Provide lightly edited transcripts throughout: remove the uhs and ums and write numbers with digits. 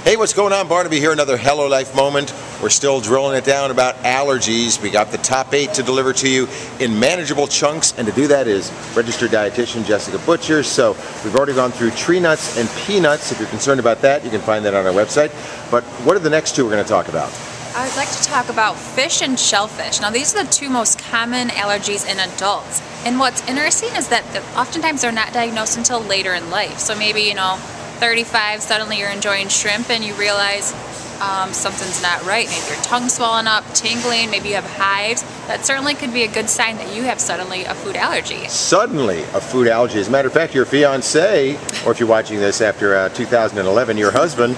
Hey, what's going on? Barnaby here, another Hello Life moment. We're still drilling it down about allergies. We got the top 8 to deliver to you in manageable chunks, and to do that is registered dietitian Jessica Butcher. So we've already gone through tree nuts and peanuts. If you're concerned about that, you can find that on our website. But what are the next two we're going to talk about? I'd like to talk about fish and shellfish. Now, these are the two most common allergies in adults. And what's interesting is that oftentimes they're not diagnosed until later in life. So maybe, 35, suddenly you're enjoying shrimp and you realize something's not right. Maybe your tongue's swelling up, tingling, maybe you have hives. That certainly could be a good sign that you have suddenly a food allergy. Suddenly a food allergy. As a matter of fact, your fiance, or if you're watching this after 2011, your husband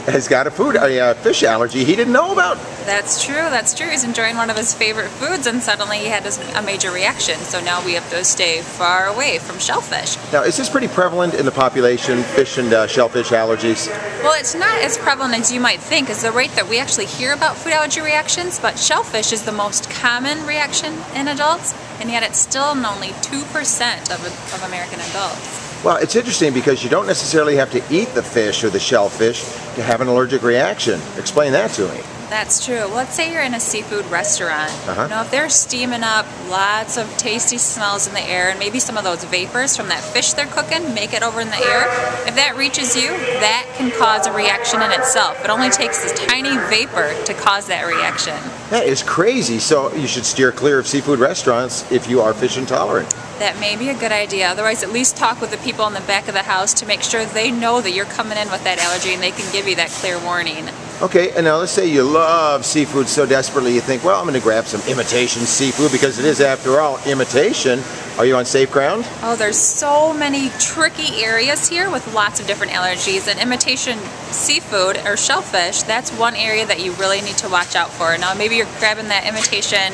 has got a fish allergy he didn't know about. That's true. He's enjoying one of his favorite foods and suddenly he had a major reaction. So now we have to stay far away from shellfish. Now, is this pretty prevalent in the population, fish and shellfish allergies? Well, it's not as prevalent as you might think, is the rate that we actually hear about food allergy reactions, but shellfish is the most common reaction in adults, and yet it's still in only 2% of American adults. Well, it's interesting because you don't necessarily have to eat the fish or the shellfish to have an allergic reaction. Explain that to me. That's true. Let's say you're in a seafood restaurant. If they're steaming up lots of tasty smells in the air and maybe some of those vapors from that fish they're cooking make it over in the air, if that reaches you, that can cause a reaction in itself. It only takes this tiny vapor to cause that reaction. That is crazy. So you should steer clear of seafood restaurants if you are fish intolerant. That may be a good idea. Otherwise, at least talk with the people in the back of the house to make sure they know that you're coming in with that allergy and they can give you that clear warning. Okay, and now let's say you love seafood so desperately you think, well, I'm going to grab some imitation seafood because it is, after all, imitation. Are you on safe ground? Oh, there's so many tricky areas here with lots of different allergies, and imitation seafood or shellfish, that's one area that you really need to watch out for. Now, maybe you're grabbing that imitation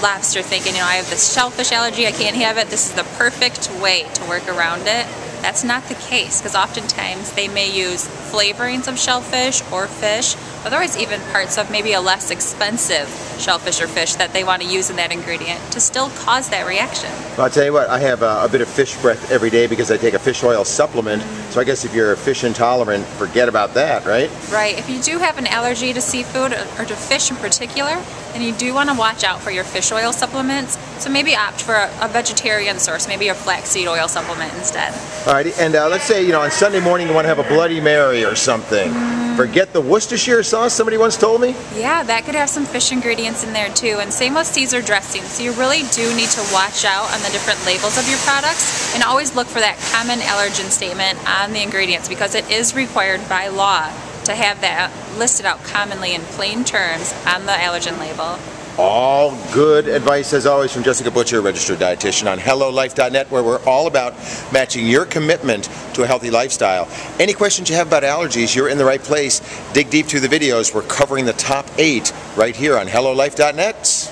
lobster thinking, I have this shellfish allergy, I can't have it, this is the perfect way to work around it. That's not the case, because oftentimes they may use flavorings of shellfish or fish, otherwise even parts of maybe a less expensive shellfish or fish that they want to use in that ingredient to still cause that reaction. Well, I'll tell you what, I have a bit of fish breath every day because I take a fish oil supplement, so I guess if you're fish intolerant, forget about that, right? Right. If you do have an allergy to seafood or to fish in particular, then you do want to watch out for your fish oil supplements, so maybe opt for a vegetarian source, maybe a flaxseed oil supplement instead. Alrighty, and let's say, on Sunday morning you want to have a Bloody Mary or something. Forget the Worcestershire sauce, somebody once told me? Yeah, that could have some fish ingredients in there too, and same with Caesar dressing. So you really do need to watch out on the different labels of your products and always look for that common allergen statement on the ingredients, because it is required by law to have that listed out commonly in plain terms on the allergen label. All good advice, as always, from Jessica Butcher, registered dietitian, on HelloLife.net, where we're all about matching your commitment to a healthy lifestyle. Any questions you have about allergies, you're in the right place. Dig deep through the videos. We're covering the top 8 right here on HelloLife.net.